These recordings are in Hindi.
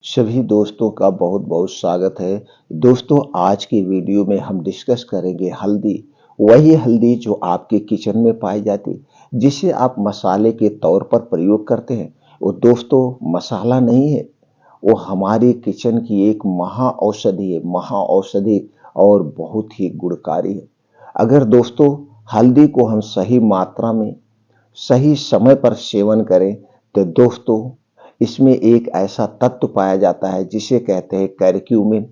सभी दोस्तों का बहुत बहुत स्वागत है। दोस्तों, आज की वीडियो में हम डिस्कस करेंगे हल्दी। वही हल्दी जो आपके किचन में पाई जाती है, जिसे आप मसाले के तौर पर प्रयोग करते हैं। वो दोस्तों मसाला नहीं है, वो हमारी किचन की एक महा औषधि है, महा औषधि और बहुत ही गुणकारी है। अगर दोस्तों हल्दी को हम सही मात्रा में सही समय पर सेवन करें तो दोस्तों इसमें एक ऐसा तत्व पाया जाता है जिसे कहते हैं करक्यूमिन,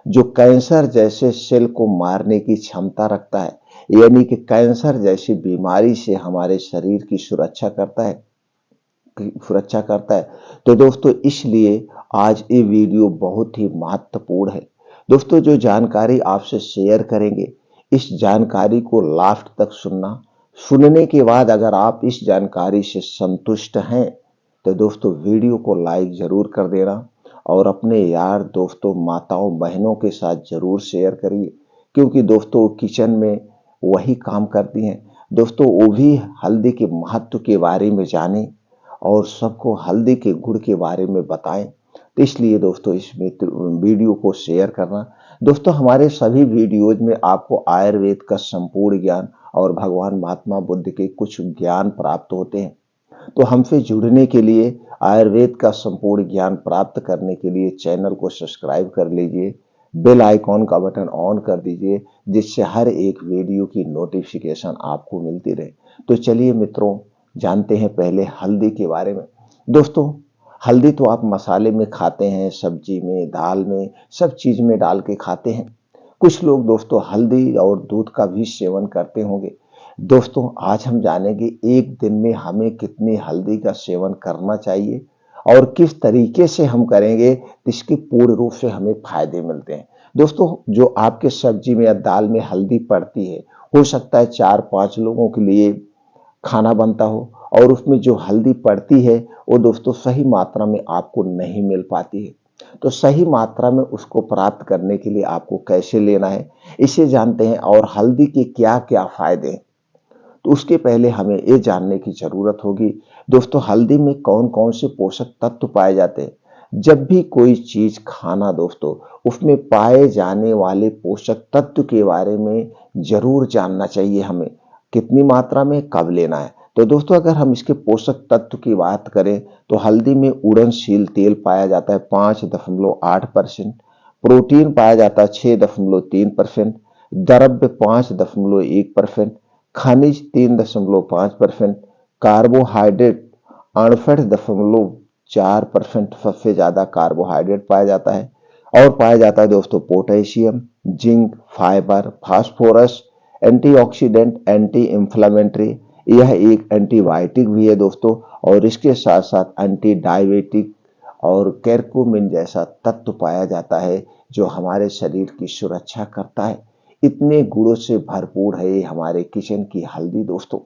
जो कैंसर जैसे सेल को मारने की क्षमता रखता है। यानी कि कैंसर जैसी बीमारी से हमारे शरीर की सुरक्षा करता है। तो दोस्तों इसलिए आज ये वीडियो बहुत ही महत्वपूर्ण है। दोस्तों, जो जानकारी आपसे शेयर करेंगे, इस जानकारी को लास्ट तक सुनना। सुनने के बाद अगर आप इस जानकारी से संतुष्ट हैं तो दोस्तों वीडियो को लाइक जरूर कर देना और अपने यार दोस्तों माताओं बहनों के साथ जरूर शेयर करिए, क्योंकि दोस्तों किचन में वही काम करती हैं। दोस्तों वो भी हल्दी के महत्व के बारे में जाने और सबको हल्दी के गुण के बारे में बताएं। तो इसलिए दोस्तों इसमें वीडियो को शेयर करना। दोस्तों हमारे सभी वीडियोज में आपको आयुर्वेद का संपूर्ण ज्ञान और भगवान महात्मा बुद्ध के कुछ ज्ञान प्राप्त होते हैं। तो हमसे जुड़ने के लिए, आयुर्वेद का संपूर्ण ज्ञान प्राप्त करने के लिए चैनल को सब्सक्राइब कर लीजिए, बेल आइकॉन का बटन ऑन कर दीजिए, जिससे हर एक वीडियो की नोटिफिकेशन आपको मिलती रहे। तो चलिए मित्रों, जानते हैं पहले हल्दी के बारे में। दोस्तों हल्दी तो आप मसाले में खाते हैं, सब्जी में, दाल में, सब चीज में डाल के खाते हैं। कुछ लोग दोस्तों हल्दी और दूध का भी सेवन करते होंगे। दोस्तों आज हम जानेंगे एक दिन में हमें कितनी हल्दी का सेवन करना चाहिए और किस तरीके से हम करेंगे तो इसके पूर्ण रूप से हमें फायदे मिलते हैं। दोस्तों जो आपके सब्जी में या दाल में हल्दी पड़ती है, हो सकता है 4-5 लोगों के लिए खाना बनता हो और उसमें जो हल्दी पड़ती है वो दोस्तों सही मात्रा में आपको नहीं मिल पाती है। तो सही मात्रा में उसको प्राप्त करने के लिए आपको कैसे लेना है, इसे जानते हैं। और हल्दी के क्या क्या फायदे हैं, तो उसके पहले हमें ये जानने की जरूरत होगी दोस्तों हल्दी में कौन कौन से पोषक तत्व पाए जाते हैं। जब भी कोई चीज खाना दोस्तों, उसमें पाए जाने वाले पोषक तत्व के बारे में जरूर जानना चाहिए हमें, कितनी मात्रा में कब लेना है। तो दोस्तों अगर हम इसके पोषक तत्व की बात करें तो हल्दी में उड़नशील तेल पाया जाता है 5.8%, प्रोटीन पाया जाता है 6.3%, द्रव्य 5.1%, खनिज 3.5%, कार्बोहाइड्रेट 68.4%, सबसे ज्यादा कार्बोहाइड्रेट पाया जाता है। और पाया जाता है दोस्तों potassium, zinc, fibre, phosphorus, antioxidant, anti inflammatory, यह एक एंटीबायोटिक भी है दोस्तों। और इसके साथ साथ एंटी डायबिटिक और कैरकुमिन जैसा तत्व पाया जाता है जो हमारे शरीर की सुरक्षा करता है। इतने गुणों से भरपूर है ये हमारे किचन की हल्दी दोस्तों।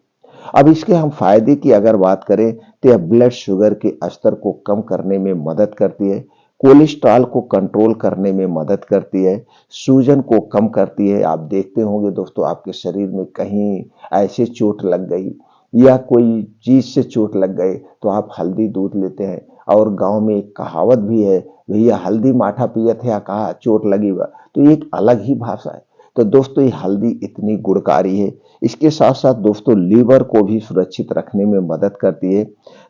अब इसके हम फायदे की अगर बात करें तो यह ब्लड शुगर के स्तर को कम करने में मदद करती है, कोलेस्ट्रॉल को कंट्रोल करने में मदद करती है, सूजन को कम करती है। आप देखते होंगे दोस्तों आपके शरीर में कहीं ऐसे चोट लग गई या कोई चीज से चोट लग गए तो आप हल्दी दूध लेते हैं। और गांव में एक कहावत भी है, भैया हल्दी माठा पियत है या कहा चोट लगी बा, तो एक अलग ही भाषा है। तो दोस्तों ये हल्दी इतनी गुणकारी है। इसके साथ साथ दोस्तों लीवर को भी सुरक्षित रखने में मदद करती है।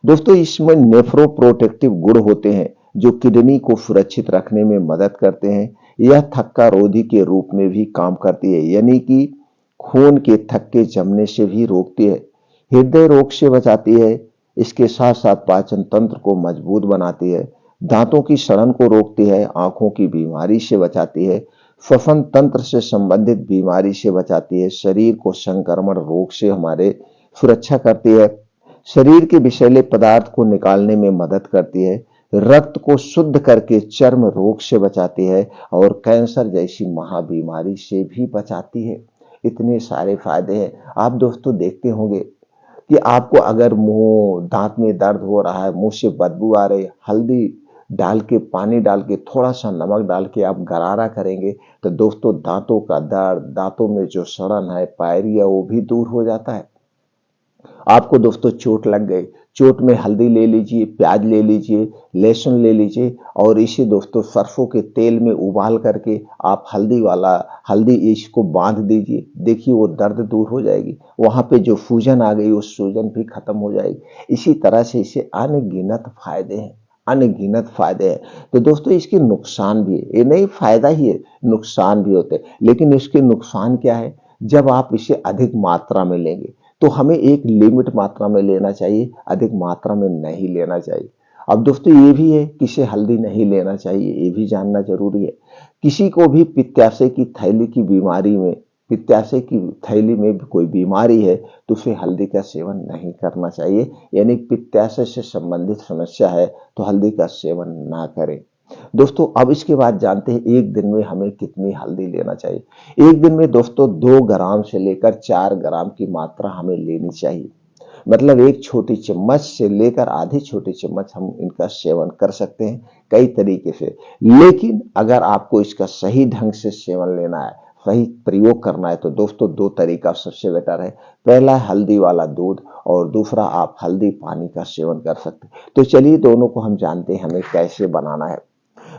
दोस्तों इसमें नेफ्रोप्रोटेक्टिव गुण होते हैं जो किडनी को सुरक्षित रखने में मदद करते हैं। यह थक्का रोधी के रूप में भी काम करती है, यानी कि खून के थक्के जमने से भी रोकती है, हृदय रोग से बचाती है। इसके साथ साथ पाचन तंत्र को मजबूत बनाती है, दांतों की सड़न को रोकती है, आंखों की बीमारी से बचाती है, श्वसन तंत्र से संबंधित बीमारी से बचाती है, शरीर को संक्रमण रोग से हमारे सुरक्षा करती है, शरीर के विषैले पदार्थ को निकालने में मदद करती है, रक्त को शुद्ध करके चर्म रोग से बचाती है और कैंसर जैसी महाबीमारी से भी बचाती है। इतने सारे फायदे हैं। आप दोस्तों देखते होंगे कि आपको अगर मुंह दांत में दर्द हो रहा है, मुंह से बदबू आ रही है, हल्दी डाल के, पानी डाल के, थोड़ा सा नमक डाल के आप गरारा करेंगे तो दोस्तों दांतों का दर्द, दांतों में जो सड़न है, पायरिया, वो भी दूर हो जाता है। आपको दोस्तों चोट लग गई चोट में हल्दी ले लीजिए, प्याज ले लीजिए, लहसुन ले लीजिए और इसे दोस्तों सरसों के तेल में उबाल करके आप हल्दी इसको बांध दीजिए। देखिए वो दर्द दूर हो जाएगी, वहाँ पे जो सूजन आ गई वो सूजन भी खत्म हो जाएगी। इसी तरह से इसे अनगिनत फायदे हैं, अनगिनत फायदे हैं। तो दोस्तों इसके नुकसान भी है, ये नहीं फायदा ही है, नुकसान भी होते हैं। लेकिन इसके नुकसान क्या है, जब आप इसे अधिक मात्रा में लेंगे तो हमें एक लिमिट मात्रा में लेना चाहिए, अधिक मात्रा में नहीं लेना चाहिए। अब दोस्तों ये भी है कि इसे हल्दी नहीं लेना चाहिए, ये भी जानना जरूरी है। किसी को भी पित्ताशय की थैली की बीमारी में, पित्ताशय की थैली में भी कोई बीमारी है तो उसे हल्दी का सेवन नहीं करना चाहिए। यानी पित्ताशय से संबंधित समस्या है तो हल्दी का सेवन ना करें। दोस्तों अब इसके बाद जानते हैं एक दिन में हमें कितनी हल्दी लेना चाहिए। एक दिन में दोस्तों 2 ग्राम से लेकर 4 ग्राम की मात्रा हमें लेनी चाहिए। मतलब एक छोटी चम्मच से लेकर आधी छोटी चम्मच हम इनका सेवन कर सकते हैं कई तरीके से। लेकिन अगर आपको इसका सही ढंग से सेवन लेना है, सही प्रयोग करना है तो दोस्तों 2 तरीका सबसे बेटर है। पहला है हल्दी वाला दूध और दूसरा आप हल्दी पानी का सेवन कर सकते हैं। तो चलिए दोनों को हम जानते हैं हमें कैसे बनाना है।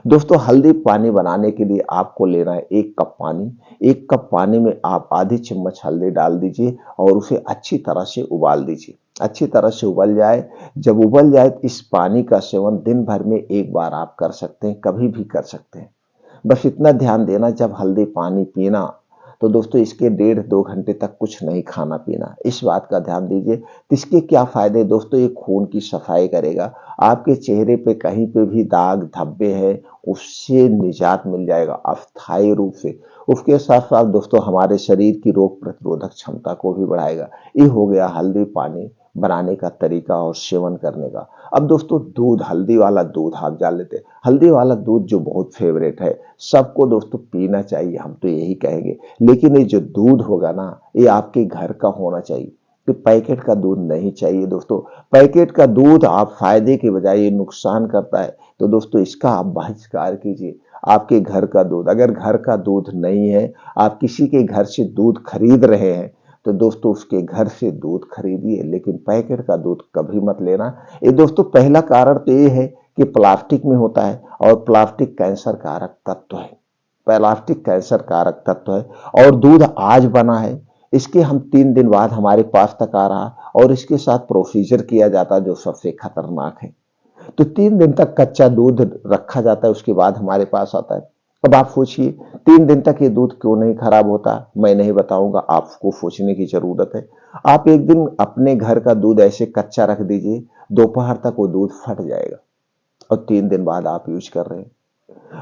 दोस्तों हल्दी पानी बनाने के लिए आपको लेना है 1 कप पानी। 1 कप पानी में आप आधी चम्मच हल्दी डाल दीजिए और उसे अच्छी तरह से उबाल दीजिए। अच्छी तरह से उबल जाए, जब उबल जाए तो इस पानी का सेवन दिन भर में 1 बार आप कर सकते हैं, कभी भी कर सकते हैं। बस इतना ध्यान देना, जब हल्दी पानी पीना तो दोस्तों इसके 1.5-2 घंटे तक कुछ नहीं खाना पीना, इस बात का ध्यान दीजिए। तो इसके क्या फायदे दोस्तों, ये खून की सफाई करेगा, आपके चेहरे पे कहीं पे भी दाग धब्बे हैं उससे निजात मिल जाएगा अस्थायी रूप से। उसके साथ साथ दोस्तों हमारे शरीर की रोग प्रतिरोधक क्षमता को भी बढ़ाएगा। ये हो गया हल्दी पानी बनाने का तरीका और सेवन करने का। अब दोस्तों दूध, हल्दी वाला दूध आप जान लेते हैं। हल्दी वाला दूध जो बहुत फेवरेट है, सबको दोस्तों पीना चाहिए, हम तो यही कहेंगे। लेकिन ये जो दूध होगा ना, ये आपके घर का होना चाहिए, तो पैकेट का दूध नहीं चाहिए दोस्तों। पैकेट का दूध आप फायदे के बजाय ये नुकसान करता है, तो दोस्तों इसका आप बहिष्कार कीजिए। आपके घर का दूध, अगर घर का दूध नहीं है, आप किसी के घर से दूध खरीद रहे हैं तो दोस्तों उसके घर से दूध खरीदिए, लेकिन पैकेट का दूध कभी मत लेना। ये दोस्तों पहला कारण तो ये है कि प्लास्टिक में होता है और प्लास्टिक कैंसर कारक तत्व है, प्लास्टिक कैंसर कारक तत्व है। और दूध आज बना है, इसके हम 3 दिन बाद हमारे पास तक आ रहा और इसके साथ प्रोसीजर किया जाता जो सबसे खतरनाक है। तो 3 दिन तक कच्चा दूध रखा जाता है, उसके बाद हमारे पास आता है। अब आप सोचिए 3 दिन तक ये दूध क्यों नहीं खराब होता, मैं नहीं बताऊंगा, आपको सोचने की जरूरत है। आप एक दिन अपने घर का दूध ऐसे कच्चा रख दीजिए, दोपहर तक वो दूध फट जाएगा और 3 दिन बाद आप यूज कर रहे हैं।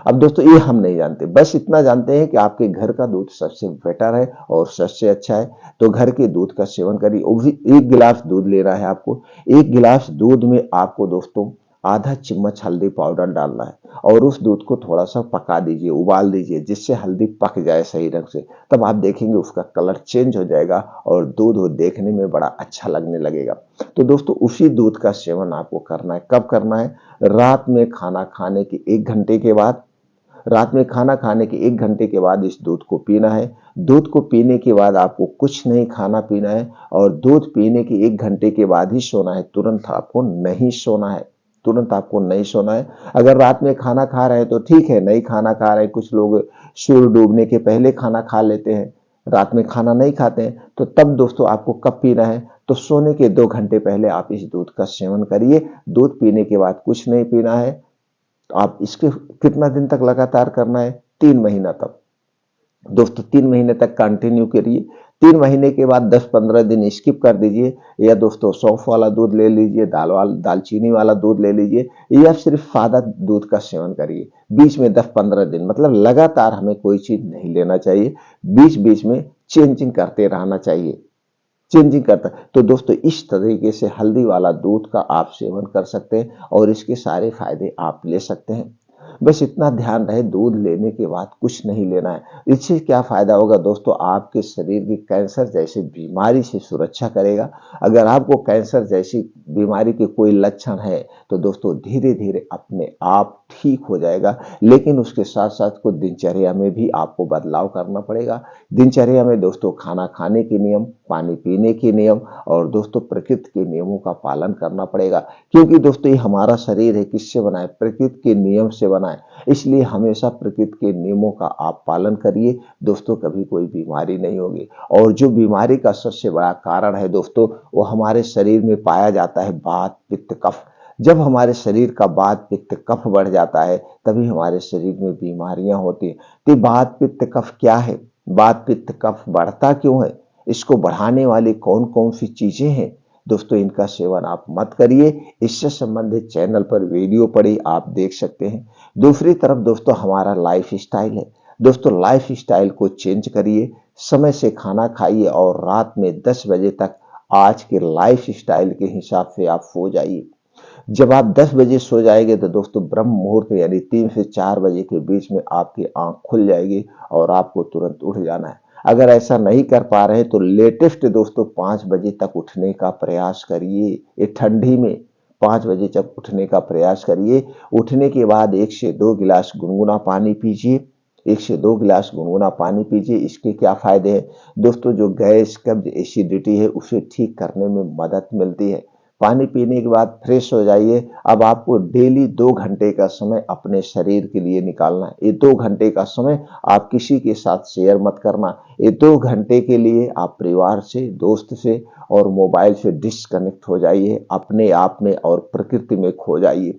अब दोस्तों ये हम नहीं जानते, बस इतना जानते हैं कि आपके घर का दूध सबसे बेटर है और सबसे अच्छा है। तो घर के दूध का सेवन करिए। वो भी 1 गिलास दूध लेना है आपको। 1 गिलास दूध में आपको दोस्तों आधा चम्मच हल्दी पाउडर डालना है और उस दूध को थोड़ा सा पका दीजिए, उबाल दीजिए, जिससे हल्दी पक जाए सही ढंग से। तब आप देखेंगे उसका कलर चेंज हो जाएगा और दूध वो देखने में बड़ा अच्छा लगने लगेगा। तो दोस्तों उसी दूध का सेवन आपको करना है। कब करना है? रात में खाना खाने के 1 घंटे के बाद। रात में खाना खाने के 1 घंटे के बाद इस दूध को पीना है। दूध को पीने के बाद आपको कुछ नहीं खाना पीना है और दूध पीने के 1 घंटे के बाद ही सोना है, तुरंत आपको नहीं सोना है, तुरंत आपको नहीं सोना है। अगर रात में खाना खा रहे हैं तो ठीक है, नहीं खाना खा रहे हैं, कुछ लोग सूर्य डूबने के पहले खाना खा लेते हैं, रात में खाना नहीं खाते हैं, तो तब दोस्तों आपको कब पीना है? तो सोने के 2 घंटे पहले आप इस दूध का सेवन करिए। दूध पीने के बाद कुछ नहीं पीना है। तो आप इसके कितना दिन तक लगातार करना है? 3 महीना तक दोस्तों, 3 महीने तक कंटिन्यू करिए। 3 महीने के बाद 10-15 दिन स्किप कर दीजिए, या दोस्तों सौंफ वाला दूध ले लीजिए, दालचीनी वाला दूध ले लीजिए, या सिर्फ सादा दूध का सेवन करिए। बीच में 10-15 दिन, मतलब लगातार हमें कोई चीज नहीं लेना चाहिए, बीच बीच में चेंजिंग करते रहना चाहिए, चेंजिंग करता है। तो दोस्तों इस तरीके से हल्दी वाला दूध का आप सेवन कर सकते हैं और इसके सारे फायदे आप ले सकते हैं। बस इतना ध्यान रहे, दूध लेने के बाद कुछ नहीं लेना है। इससे क्या फायदा होगा दोस्तों, आपके शरीर की कैंसर जैसी बीमारी से सुरक्षा करेगा। अगर आपको कैंसर जैसी बीमारी के कोई लक्षण है तो दोस्तों धीरे धीरे अपने आप ठीक हो जाएगा। लेकिन उसके साथ साथ कुछ दिनचर्या में भी आपको बदलाव करना पड़ेगा। दिनचर्या में दोस्तों खाना खाने के नियम, पानी पीने के नियम और दोस्तों प्रकृति के नियमों का पालन करना पड़ेगा। क्योंकि दोस्तों ये हमारा शरीर है, किससे बना है? प्रकृति के नियम से बना है। इसलिए हमेशा प्रकृति के नियमों का आप पालन करिए दोस्तों, कभी कोई बीमारी नहीं होगी। और जो बीमारी का सबसे बड़ा कारण है दोस्तों, वो हमारे शरीर में पाया जाता है वात पित्त कफ। जब हमारे शरीर का वात पित्त कफ बढ़ जाता है तभी हमारे शरीर में बीमारियां होती हैं। तो वात पित्त कफ क्या है? वात पित्त कफ बढ़ता क्यों है? इसको बढ़ाने वाली कौन कौन सी चीजें हैं दोस्तों, इनका सेवन आप मत करिए। इससे संबंधित चैनल पर वीडियो पड़ी आप देख सकते हैं। दूसरी तरफ दोस्तों हमारा लाइफ स्टाइल है। दोस्तों लाइफ स्टाइल को चेंज करिए, समय से खाना खाइए और रात में 10 बजे तक आज के लाइफ स्टाइल के हिसाब से आप सो जाइए। जब आप 10 बजे सो जाएंगे तो दोस्तों ब्रह्म मुहूर्त यानी 3 से 4 बजे के बीच में आपकी आंख खुल जाएगी और आपको तुरंत उठ जाना है। अगर ऐसा नहीं कर पा रहे तो लेटेस्ट दोस्तों 5 बजे तक उठने का प्रयास करिए। ये ठंडी में 5 बजे तक उठने का प्रयास करिए। उठने के बाद 1 से 2 गिलास गुनगुना पानी पीजिए। 1 से 2 गिलास गुनगुना पानी पीजिए। इसके क्या फायदे हैं दोस्तों? जो गैस, कब्ज, एसिडिटी है उसे ठीक करने में मदद मिलती है। पानी पीने के बाद फ्रेश हो जाइए। अब आपको डेली 2 घंटे का समय अपने शरीर के लिए निकालना है। ये 2 घंटे का समय आप किसी के साथ शेयर मत करना। ये 2 घंटे के लिए आप परिवार से, दोस्त से और मोबाइल से डिस्कनेक्ट हो जाइए, अपने आप में और प्रकृति में खो जाइए।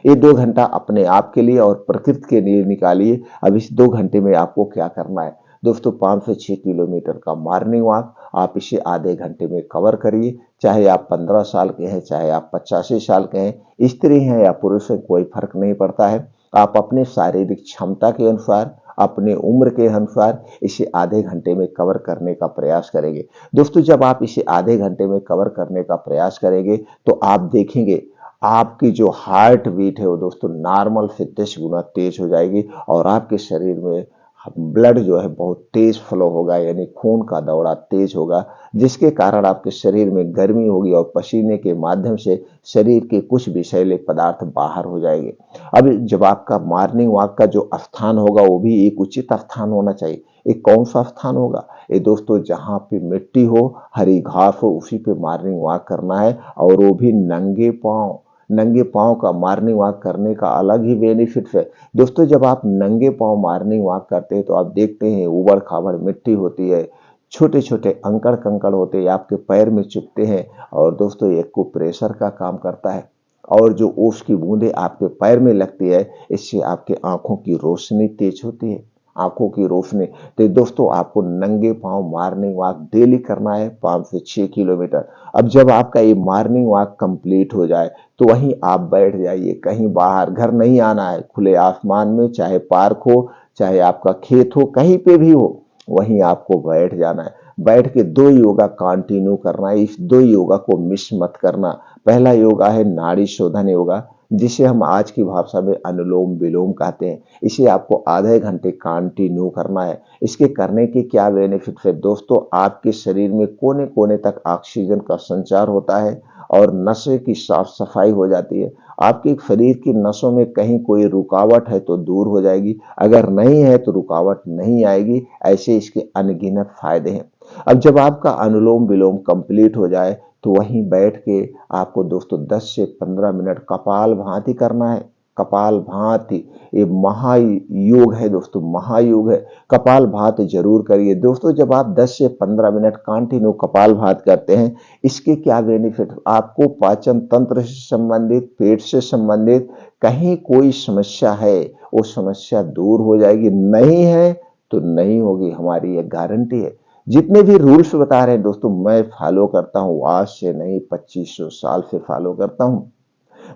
ये 2 घंटा अपने आप के लिए और प्रकृति के लिए निकालिए। अब इस 2 घंटे में आपको क्या करना है दोस्तों? 5 से 6 किलोमीटर का मॉर्निंग वॉक आप इसे आधे घंटे में कवर करिए। चाहे आप 15 साल के हैं, चाहे आप 85 साल के हैं, स्त्री हैं या पुरुष हैं, कोई फर्क नहीं पड़ता है। आप अपने शारीरिक क्षमता के अनुसार, अपने उम्र के अनुसार इसे आधे घंटे में कवर करने का प्रयास करेंगे। दोस्तों जब आप इसे आधे घंटे में कवर करने का प्रयास करेंगे तो आप देखेंगे आपकी जो हार्ट बीट है वो दोस्तों नॉर्मल से 10 गुना तेज हो जाएगी और आपके शरीर में ब्लड जो है बहुत तेज फ्लो होगा, यानी खून का दौरा तेज होगा, जिसके कारण आपके शरीर में गर्मी होगी और पसीने के माध्यम से शरीर के कुछ विषैले पदार्थ बाहर हो जाएंगे। अब जब आपका मॉर्निंग वॉक का जो स्थान होगा वो भी एक उचित स्थान होना चाहिए। एक कौन सा स्थान होगा? ये दोस्तों जहाँ पे मिट्टी हो, हरी घास हो, उसी पे मॉर्निंग वॉक करना है और वो भी नंगे पांव। नंगे पांव का मॉर्निंग वॉक करने का अलग ही बेनिफिट है दोस्तों। जब आप नंगे पांव मॉर्निंग वॉक करते हैं तो आप देखते हैं उबड़ खाबड़ मिट्टी होती है, छोटे छोटे अंकड़ कंकड़ होते हैं, आपके पैर में चुभते हैं और दोस्तों एक को प्रेशर का काम करता है और जो ओस की बूंदें आपके पैर में लगती है इससे आपके आंखों की रोशनी तेज होती है, आंखों की रोशनी। तो दोस्तों आपको नंगे पांव मॉर्निंग वॉक डेली करना है 5 से 6 किलोमीटर। अब जब आपका ये मॉर्निंग वॉक कंप्लीट हो जाए तो वहीं आप बैठ जाइए, कहीं बाहर, घर नहीं आना है, खुले आसमान में, चाहे पार्क हो, चाहे आपका खेत हो, कहीं पे भी हो, वहीं आपको बैठ जाना है। बैठ के 2 योगा कंटिन्यू करना है। इस 2 योगा को मिस मत करना। पहला योगा है नाड़ी शोधन योगा, जिसे हम आज की भाषा में अनुलोम विलोम कहते हैं। इसे आपको आधे घंटे कंटिन्यू करना है। इसके करने के क्या बेनिफिट है दोस्तों? आपके शरीर में कोने कोने तक ऑक्सीजन का संचार होता है और नसों की साफ सफाई हो जाती है। आपके शरीर की नसों में कहीं कोई रुकावट है तो दूर हो जाएगी, अगर नहीं है तो रुकावट नहीं आएगी। ऐसे इसके अनगिनत फायदे हैं। अब जब आपका अनुलोम विलोम कंप्लीट हो जाए तो वहीं बैठ के आपको दोस्तों 10 से 15 मिनट कपाल भाती करना है। कपाल भाती ये महायोग है दोस्तों, महायोग है। कपाल भात जरूर करिए दोस्तों। जब आप 10 से 15 मिनट कंटिन्यू कपाल भात करते हैं, इसके क्या बेनिफिट? आपको पाचन तंत्र से संबंधित, पेट से संबंधित कहीं कोई समस्या है वो समस्या दूर हो जाएगी, नहीं है तो नहीं होगी, हमारी ये गारंटी है। जितने भी रूल्स बता रहे हैं दोस्तों मैं फॉलो करता हूँ, आज से नहीं 2500 साल से फॉलो करता हूँ।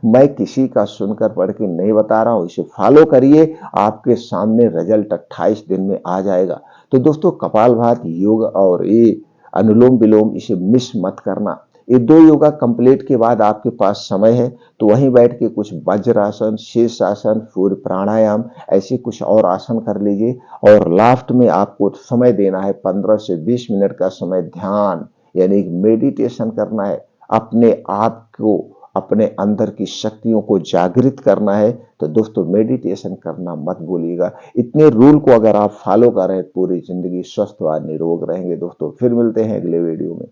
मैं किसी का सुनकर पढ़ के नहीं बता रहा हूँ, इसे फॉलो करिए, आपके सामने रिजल्ट 28 दिन में आ जाएगा। तो दोस्तों कपालभाति योग और ये अनुलोम विलोम इसे मिस मत करना। ये 2 योगा कंप्लीट के बाद आपके पास समय है तो वहीं बैठ के कुछ वज्रासन, शीर्षासन, सूर्य प्राणायाम ऐसे कुछ और आसन कर लीजिए। और लास्ट में आपको समय देना है 15 से 20 मिनट का समय ध्यान यानी मेडिटेशन करना है। अपने आप को, अपने अंदर की शक्तियों को जागृत करना है। तो दोस्तों मेडिटेशन करना मत भूलिएगा। इतने रूल को अगर आप फॉलो करें पूरी जिंदगी स्वस्थ व निरोग रहेंगे। दोस्तों फिर मिलते हैं अगले वीडियो में।